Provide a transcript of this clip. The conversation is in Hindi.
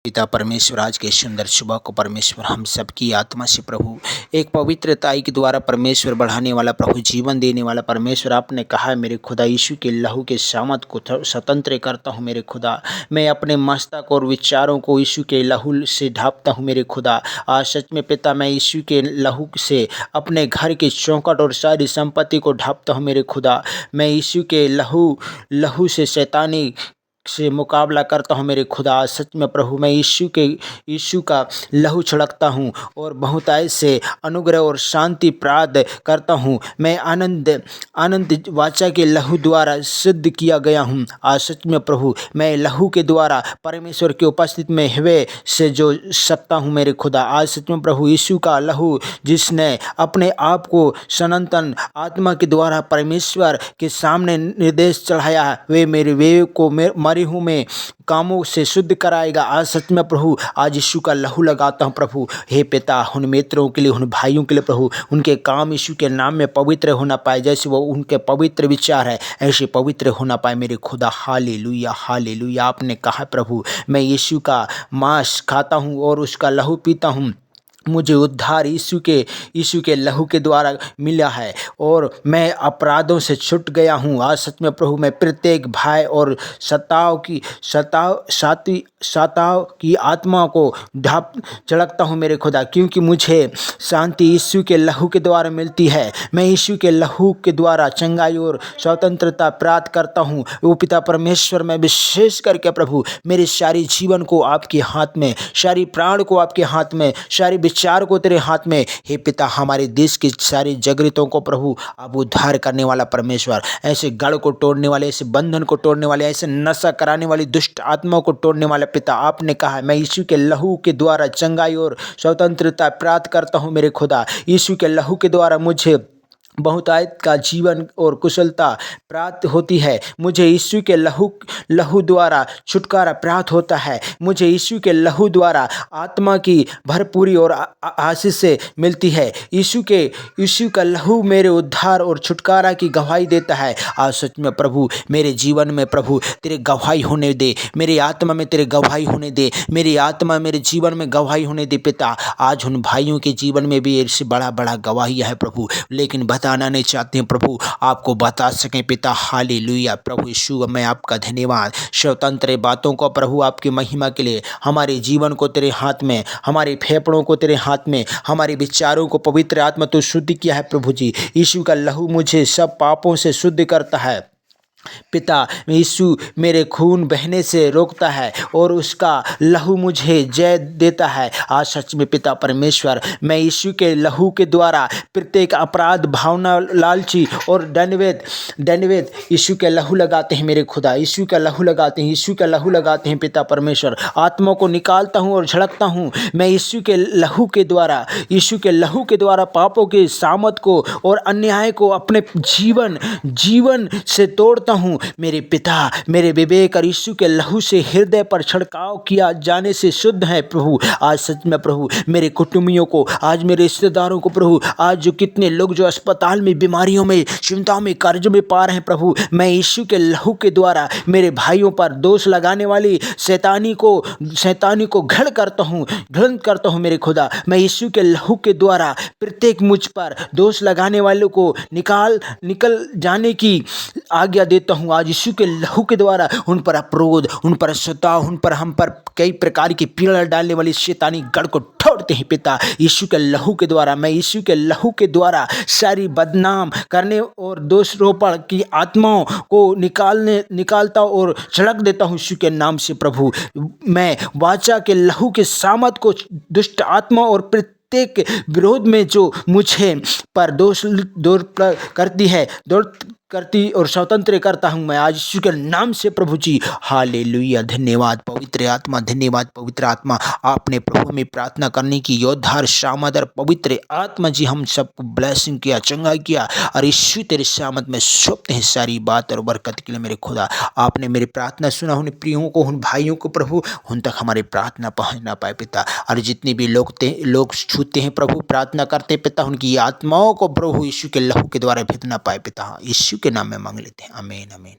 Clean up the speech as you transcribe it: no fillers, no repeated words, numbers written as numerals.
पिता परमेश्वर, आज के सुंदर सुबह को परमेश्वर हम सबकी आत्मा से प्रभु एक पवित्रताई के द्वारा परमेश्वर बढ़ाने वाला, प्रभु जीवन देने वाला परमेश्वर, आपने कहा है मेरे खुदा यीशु के लहू के सामत को स्वतंत्र करता हूँ मेरे खुदा। मैं अपने मस्तक और विचारों को यीशु के लहू से ढांपता हूँ मेरे खुदा। आज सच में पिता, मैं यीशु के लहू से अपने घर के चौखट और सारी संपत्ति को ढांपता हूँ मेरे खुदा। मैं यीशु के लहू से शैतानी से मुकाबला करता हूँ मेरे खुदा। सच में प्रभु, मैं यीशु का लहू छिड़कता हूँ और बहुतायत से अनुग्रह और शांति प्राप्त करता हूँ। मैं आनंद वाचा के लहू द्वारा सिद्ध किया गया हूँ। आज सच में प्रभु, मैं लहू के द्वारा परमेश्वर की उपस्थिति में हृदय से जो सकता हूँ मेरे खुदा। आज सच में प्रभु, यीशु का लहू जिसने अपने आप को सनातन आत्मा के द्वारा परमेश्वर के सामने निर्देश चढ़ाया, वे मेरे वे को मरी हूँ मैं कामों से शुद्ध कराएगा। आज सच में प्रभु, आज यीशु का लहू लगाता हूँ प्रभु। हे पिता, उन मित्रों के लिए, उन भाइयों के लिए प्रभु, उनके काम यीशु के नाम में पवित्र होना पाए। जैसे वो उनके पवित्र विचार है, ऐसे पवित्र होना पाए मेरे खुदा। Hallelujah, hallelujah. आपने कहा प्रभु, मैं यीशु का मांस खाता हूँ और उसका लहू पीता हूँ, मुझे उद्धार यीशु के लहू के द्वारा मिला है और मैं अपराधों से छूट गया हूँ। आज सच में प्रभु, मैं प्रत्येक भय और सताव की आत्मा को ढाप झड़कता हूँ मेरे खुदा, क्योंकि मुझे शांति यीशु के लहू के द्वारा मिलती है। मैं यीशु के लहू के द्वारा चंगाई और स्वतंत्रता प्राप्त करता हूँ। वो पिता परमेश्वर, मैं विशेष करके प्रभु मेरे सारे जीवन को आपके हाथ में, सारी प्राण को आपके हाथ में, सारी विचार को तेरे हाथ में। हे पिता, हमारे देश की सारी जागृतों को प्रभु आप उद्धार करने वाला परमेश्वर, ऐसे गढ़ को तोड़ने वाले, ऐसे बंधन को तोड़ने वाले, ऐसे नशा कराने वाली दुष्ट आत्माओं को तोड़ने वाला पिता, आपने कहा मैं यीशु के लहू के द्वारा चंगाई और स्वतंत्रता प्राप्त करता हूँ मेरे खुदा। यीशु के लहू के द्वारा मुझे बहुतायत का जीवन और कुशलता प्राप्त होती है। मुझे यीशु के लहू द्वारा छुटकारा प्राप्त होता है। मुझे यीशु के लहू द्वारा आत्मा की भरपूरी और आशीष से मिलती है। यीशु का लहू मेरे उद्धार और छुटकारा की गवाही देता है। आज सच में प्रभु, मेरे जीवन में प्रभु तेरे गवाही होने दे, मेरी आत्मा में तेरे गवाही होने दे, मेरी आत्मा मेरे जीवन में गवाही होने दे पिता। आज उन भाइयों के जीवन में भी इससे बड़ा गवाहियाँ है प्रभु, लेकिन बताना नहीं चाहते हैं प्रभु, आपको बता सकें पिता। हालेलुया प्रभु यीशु, मैं आपका धन्यवाद। स्वतंत्र बातों को प्रभु आपकी महिमा के लिए, हमारे जीवन को तेरे हाथ में, हमारे फेफड़ों को तेरे हाथ में, हमारे विचारों को पवित्र आत्मा तो शुद्ध किया है प्रभु जी। यीशु का लहू मुझे सब पापों से शुद्ध करता है पिता। यीशु मेरे खून बहने से रोकता है और उसका लहू मुझे जय देता है। आज सच में पिता परमेश्वर, मैं यीशु के लहू के द्वारा प्रत्येक अपराध, भावना, लालची और दंडवेद यीशु के लहू लगाते हैं मेरे खुदा। यीशु का लहू लगाते हैं, यीशु का लहू लगाते हैं पिता परमेश्वर। आत्मा को निकालता हूँ और झड़कता हूँ मैं यीशु के लहू के द्वारा पापों के सामत को और अन्याय को अपने जीवन से तोड़ता हूँ मेरे पिता। मेरे विवेक और यीशु के लहू से हृदय पर छिड़काव किया जाने से शुद्ध है प्रभु। आज सच में प्रभु, मेरे कुटुंबियों को, आज मेरे रिश्तेदारों को प्रभु, आज जो कितने लोग जो अस्पताल में, बीमारियों में, चिंताओं में, कर्ज में पा रहे हैं प्रभु, मैं यीशु के लहू के द्वारा मेरे भाइयों पर दोष लगाने वाली शैतानी को घृण करता हूँ मेरे खुदा। मैं यीशु के लहू के द्वारा प्रत्येक मुझ पर दोष लगाने वालों को निकल जाने की आज्ञा देता हूँ। आज यीशु के लहू के द्वारा उन पर अपरोध, उन पर सताव, उन पर हम पर कई प्रकार की पीड़ा डालने वाली शैतानी गढ़ को तोड़ते हैं पिता। यीशु के लहू के द्वारा, मैं यीशु के लहू के द्वारा सारी बदनाम करने और दोषारोपण की आत्माओं को निकालता और झड़क देता हूँ यीशु के नाम से प्रभु। मैं वाचा के लहू के सामत को दुष्ट आत्मा और प्रत्येक विरोध में जो मुझे पर दोष करती और स्वतंत्र करता हूँ मैं आज यीशु के नाम से प्रभु जी। हालेलुया। धन्यवाद पवित्र आत्मा, धन्यवाद पवित्र आत्मा। आपने प्रभु में प्रार्थना करने की योद्धार सामदर पवित्र आत्मा जी हम सबको ब्लेसिंग किया, चंगा किया और यीशु तेरे सामत में सौंपते हैं सारी बात और बरकत के लिए मेरे खुदा। आपने मेरी प्रार्थना सुना, उन प्रियों को, उन भाइयों को प्रभु, उन तक हमारी प्रार्थना पहुँच ना पाए पिता। और जितने भी लोग छूते हैं प्रभु, प्रार्थना करते पिता, उनकी आत्माओं को प्रभु यीशु के लहू के द्वारा भेद ना पाए पिता। यीशु के नाम में मांग लेते हैं, आमीन आमीन।